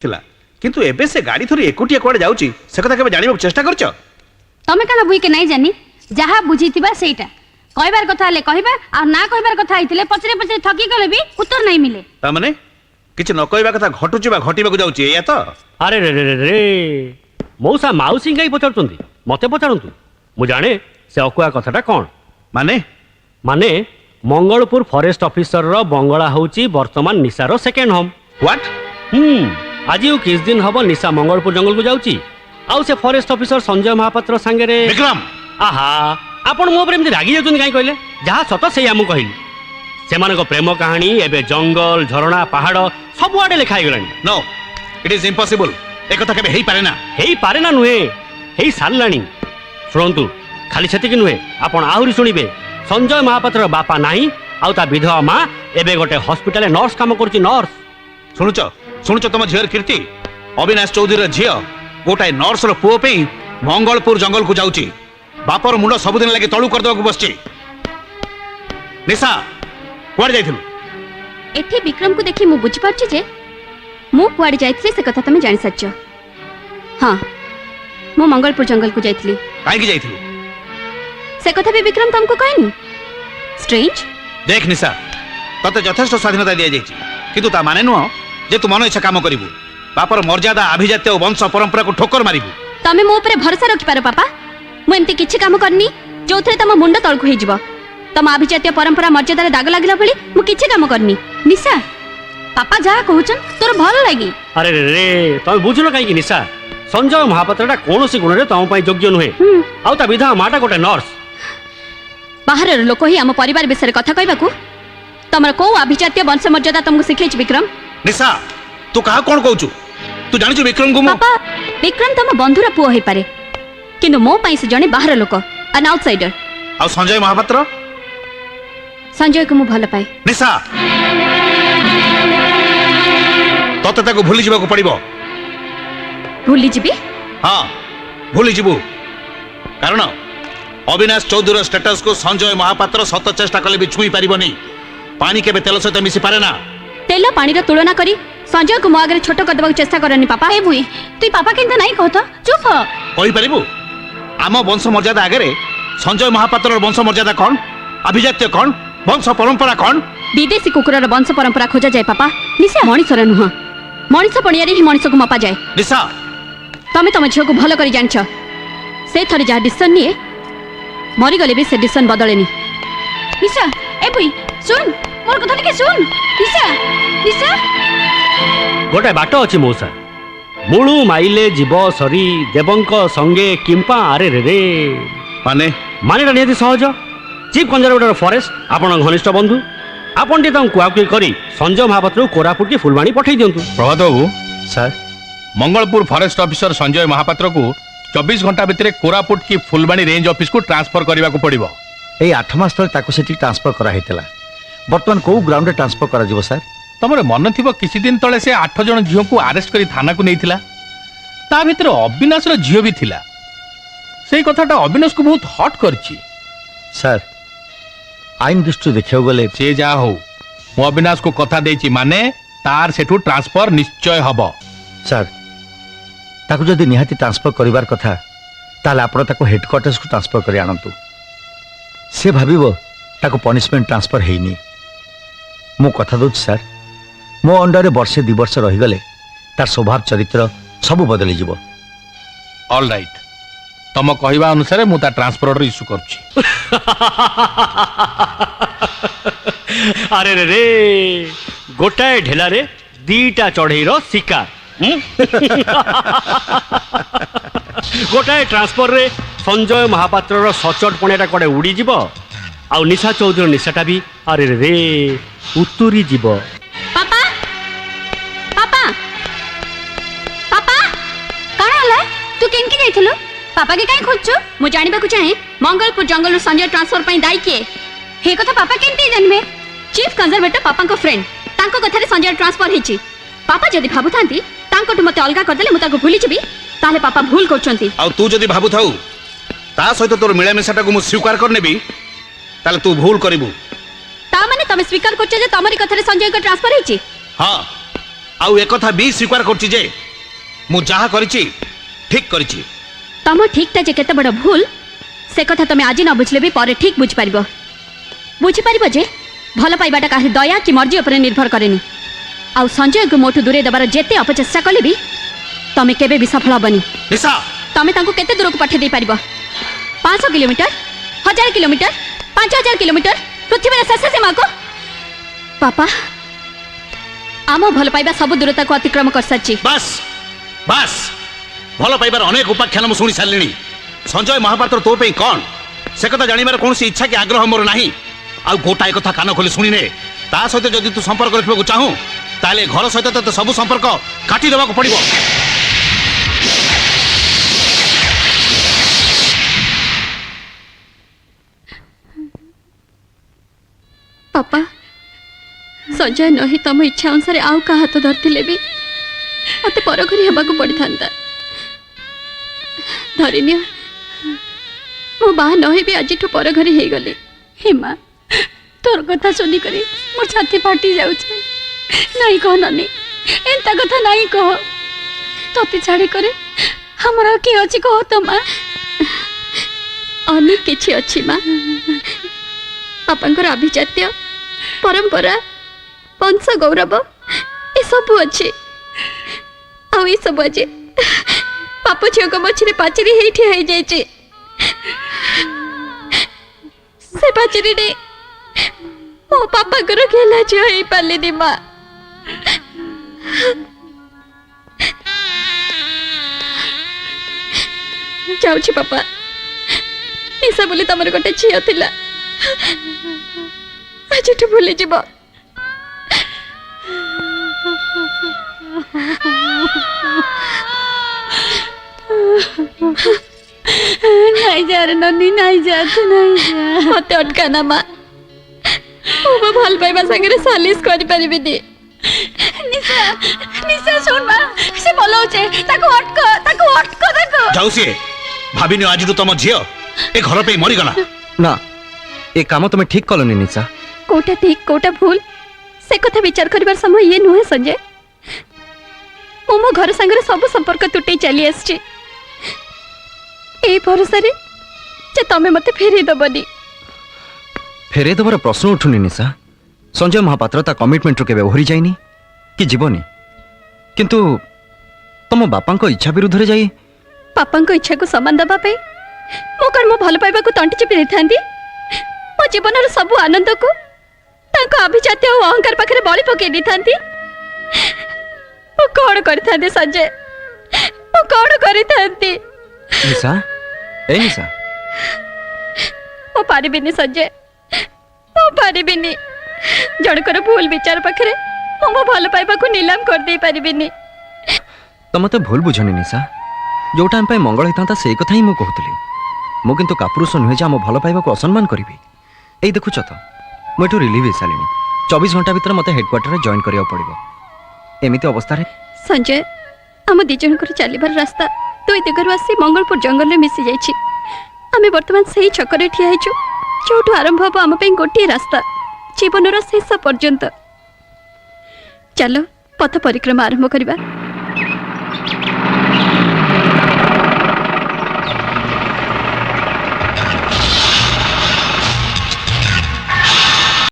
थिला किंतु एबे से गाड़ी थोड़ी एकुटिया कुआडे जाउची से कथा केबे जानिबो चेष्टा करछ तमे काना बुई के नहीं जानी जहा बुझीतिबा सेटा कहबार कथा ले कहबा आ ना कहबार कथा आइतिले पचरे पचरे थकी गले भी उत्तर नहीं मिले ता माने किछ न कहबा कथा घटुची बा घटीबा को जाउची एया तो अरे रे रे रे रे मौसा माउसी काई पचारचंदी मते पचारंतु मु जाने से अकुआ कथाटा कोन माने माने मंगलपुर फॉरेस्ट ऑफिसर रो बंगला होची वर्तमान निसारो सेकेंड होम व्हाट आज किस दिन हब निशा मंगलपुर जंगल को जाउची आउ से फॉरेस्ट ऑफिसर संजय महापात्र संगे रे विक्रम आहा आपण मो प्रेम रागी जाउछन काई कहले जहा सत से हमु कहिली सेमानको प्रेम कहानी एबे जंगल झरणा पहाड़ सब आडे लिखाई गलानी नो इट इज इम्पॉसिबल ए कथा केबे हेई पारे ना नुहे हेई सारलानी सुनंतु खाली छति कि नुहे आपण आहुरी सुनिबे संजय महापात्र बापा नाही आउ ता विधवा मां एबे गोटे हॉस्पिटल नर्स काम करची नर्स शुणुच तुम झीर कीर्ति अविनाश चौधरी झील गोटाए नर्स पुओ पे मंगलपुर जंगल को जाउची बापर मुंड सबुदिन लगे तलू कर देबा बसची निशा कुआड जाइथिलु एठी विक्रम को देखि मु बुझ पारछि जे मु कुआड जाइतले से कथा तमे जानि सच्च हां मु मंगलपुर जंगल को जाइतली काहे की जाइथिलु से कथा भी विक्रम तुमको कहनी स्ट्रेंज देख निशा तते यथेष्ट स्वाधीनता दिया जाइछि किंतु ता माने नुह जे तू मन इच्छा काम करिवु बापर मर्यादा अभिजात्य और वंश परंपरा को ठोकर मारिबु तमे मो ऊपर भरोसा रखि पारो पापा मु एमती किछि काम करनी जोथरे तम मुंड तळको हे जिवो तम अभिजात्य परंपरा मर्यादा रे दाग लागिला भली मु किछि काम करनी निशा पापा जा कहउछन तोर भल लागी अरे रे रे तमे बुझलो काई कि निशा संजय महापात्रटा कोनोसी गुण रे तम पई योग्य नुहे आउ ता विधा माटा गोटे नर्स बाहर लोक ही हम परिवार विषय कथा कहबाकू तमर को अभिजात्य वंश मर्यादा तुमको सिखेछ विक्रम निशा तू कहा कोन कहउछु तू जानिछु विक्रम को पापा विक्रम तम बंधुरा पुओ हे पारे किंतु मो पई से जने बाहर लोक एन आउटसाइडर आ संजय महापात्र संजय को मु भल पाए निशा तते ताको भूली जीवा को पड़िबो भूली जीबी हां भूली जीवु कारण अविनाश चौधरी स्टेटस को संजय महापात्र सत चेष्टा कले भी छुई पारिबनी पानी के तेल सहित मिसी पारे ना तेल पानी रा तुलना करी संजय को मो आगे छोट कर देबा चेष्टा करनी पापा ए बुई तू पापा केनता नहीं कहत चुप कहि परिबु आम वंश मर्यादा आगे संजय महापात्र वंश मर्यादा कौन अभिजात्य कौन वंश परंपरा कौन विदेशी कुकुर वंश परंपरा खोजा जाए पापा निशा मनीषर नुह मनीष पणिया ही मनीष को मपा जाए निशा तमे तम झील को भल कर जानछ से थरे जहाँ डिसीजन निए मरीगले भी से डिसीजन बदलेनी निशा ए बुई सुन मोर कथा टिके सुन निशा निशा गोटे बाट अछि मौसा मुळु माइले जीव सरी देवंक संगे किंपा अरे रे रे माने मानेटा नियति सहज चीफ कंजर्वेटर फॉरेस्ट आपण घनिष्ठ बंधु आपण टी कुआकुई करी संजय महापात्र कोरापुट की फुलवाणी पठै दियंतु Prabhat babu sir Mangalpur forest officer Sanjay Mahapatra को 24 घंटा भितर कोरापुट की फुलवाणी रेंज ऑफिस को ट्रांसफर करने को पड़ो ए 8 मास तले ताको सेठी ट्रांसफर करा हेतला वर्तमान को ग्राउंड रे ट्रांसफर करा जिवो सर तुम मन थी किसी दिन तले से 8 जन झील को अरेस्ट कर थाना को नहीं ता भितर अविनाश झील भी थिला से कथाटा अविनाश को बहुत हट करछि सर आईन दृष्टि देखियो गले से जा हो मु अविनाश को कथा देछि माने तार सेठू ट्रांसफर निश्चय हबो सर ताको जदि निहाती ट्रांसफर करिवार कथा ताले आपण ताको हेडक्वार्टर्स को ट्रांसफर करी आनंतु से भाबिबो ताको पनिशमेंट ट्रांसफर हेइनी मो कथा दोछ सर मो अंडर रे वर्षे 2 वर्ष रही गले तार स्वभाव चरित्र सब बदली जीवो ऑल राइट तुम कहवा अनुसार मु ता ट्रांसफर ऑर्डर इश्यू करछि अरे रे रे गोटाए ढेला रे दीटा चढ़ई रो शिकार गोटाए ट्रांसफर रे संजय महापात्र रो सचट पणेटा कोडे उड़ी जीवो आउ निशा चौधरी निशाटा भी अरे रे रे उतुरी जीवो पापा पापा पापा कण हला तू केनकी जाइथलो पापा के काई खोजछु मु जानिबा को चाहे मंगलपुर जंगल संजय ट्रांसफर पई दाई के हे कथा पापा केनती जानबे चीफ कंजर्वेटर पापा को फ्रेंड तांको कथा रे संजय ट्रांसफर हेची पापा जदी भाबुथांती तांकोटु मते अलगा कर देले मु ताको भूली जबी ताले पापा भूल करछंती आ तू जदी भाबु थाउ ता सहित तोर मिला मिसाटा को मु स्वीकार करनेबी ताले तू भूल करिवु ता माने तमे स्वीकार करछ जे तमरी कथा रे संजय को ट्रांसफर हेची हां ଆଉ ekotha ବି ସ୍ୱୀକାର କରୁଛି ଯେ ମୁଁ ଯାହା କରିଛି ଠିକ କରିଛି। ତମ ଠିକଟା ଯେ କେତେ ବଡ଼ ଭୁଲ ସେ କଥା ତମେ ଆଜି ନ ବୁଝିଲେ ବି ପରେ ଠିକ ବୁଝିପାରିବ ଯେ ଭଲ ପାଇବାଟା କାହା ଦୟା କି ମର୍ଜି ଉପରେ ନିର୍ଭର କରେନି। ଆଉ ସଞ୍ଜୟକୁ ମୋଠୁ ଦୂରେଇ ଦେବାର ଯେତେ ଅପଚେଷ୍ଟା କଲେ ବି ତମେ କେବେ ବି ସଫଳ ହବନି। ନିଶା ତମେ ତାଙ୍କୁ କେତେ ଦୂରକୁ ପଠେଇ ଦେଇ ପାରିବ? 500 କିଲୋମିଟର, 1000 କିଲୋମିଟର, 5000 କିଲୋମିଟର, ପୃଥିବୀର ଶେଷ ସୀମାକୁ? ପାପା ଆମ ଭଲ ପାଇବା ସବୁ ଦୂରତାକୁ ଅତିକ୍ରମ କରିସାରିଛି। ବାସ୍ ବାସ୍ ଭଲ ପାଇବାର ଅନେକ ଉପାଖ୍ୟାନ ମୁଁ ଶୁଣି ସାରିଲିଣି। ସଞ୍ଜୟ ମହାପାତ୍ର ତୋ ପାଇଁ କ'ଣ ସେ କଥା ଜାଣିବାର କୌଣସି ଇଚ୍ଛା କି ଆଗ୍ରହ ମୋର ନାହିଁ। ଆଉ ଗୋଟାଏ କଥା କାନ ଖୋଲି ଶୁଣିନେ, ତା ସହିତ ଯଦି ତୁ ସମ୍ପର୍କ ରଖିବାକୁ ଚାହୁଁ ତାହେଲେ ଘର ସହିତ ତୋତେ ସବୁ ସମ୍ପର୍କ କାଟିଦେବାକୁ ପଡ଼ିବ। ପାପା ସଞ୍ଜୟ ନହି ତମ ଇଚ୍ଛା ଅନୁସାରେ ଆଉ କାହା ହାତ ଧରିଥିଲେ ବି ମତେ ପରଘରି ହେବାକୁ ପଡ଼ିଥାନ୍ତା। ଧରିନିଅ ମୋ ବାହା ନହେଇ ବି ଆଜିଠୁ ପରଘରି ହେଇଗଲି। हेमा तोर कथा सुनिकरी मोर छाती फाटी जाउछे। नहीं कह ननी एंता कथा नहीं कह। तोते छाड़ी करे हमरा के अछि कह तो मां। अनेक किछि अछि मां। पापांकर अभिजात्य परंपरा वंश गौरव ये सब अच्छे। आउ ये सब अच्छे पाप झील को मछली पाचेरी ही ठिया हो जाए। से पाचेरी ने मो पापा को खेला झील हो पारे दी माँ। जाऊँ पापा निशा बोली तमर गोटे झील थिला आज भूली जीव। नहीं जा रे ननी नहीं जा तू नहीं जा मत अटकाना माँ। मो भल पाइबा संगे सालिश कर पारिबिनी। निशा निशा सुन मां से बोलौचे ताको अटको ताको जाऊ सी भाविनी आज तुम झील ए घर पे मरीगला ना ए काम तुम ठीक कलनी निशा। कोटा ठीक कोटा भूल से कथा विचार करिबार समय ये नुहे संजय। मो घर संगे सब संपर्क तुटे चली आसी ए भरोसा रे जे तमे मते फेरी दबनी। फेरे दबार प्रश्न उठुनी निशा। संजय महापात्र ता कमिटमेंट के ओहरी जाइनी कि जीवनी किंतु तुम बापा इच्छा विरुद्ध रे जाई पापा को इच्छा को सम्मान दबा पे मो कण मो भल पाइबा को तंटी चिपी थांदी। मो जीवन सब आनंद को तांको अभिजात्य और अहंकार पाखरे बळी पके दी थांदी। मो कोण करथांदी संजय मो कोण करथांदी। निशा ए निशा मो पारिबिनी संजय मो पारिबिनी। जड़कर भूल विचार पाखरे मो भल पाइबा को नीलाम कर दे पारिबिनी। तुम तो भूल बुझनी निशा। जो टाइम पे मंगल होता से कथा ही मुझे कहती मु किंतु कापुरुष नुहे जे आम भल पाइबा को असम्मान करी। यही देखुच तो मुझे रिलीव हो सारे 24 घंटा भीतर मत हेडक्वार्टर जॉइन करिया पड़िबो। एमिति अवस्था रे संजय आम दिजन को चलबार रास्ता दुई दिगरु आसी मंगलपुर जंगल में मिसी जाइछि। आमे वर्तमान सही छकरे ठिया हेछु जोठु आरंभ हबो आम पे गोटे रास्ता जीवनर शेष पर्यंत। चलो पथ परिक्रमा आरंभ करिबा।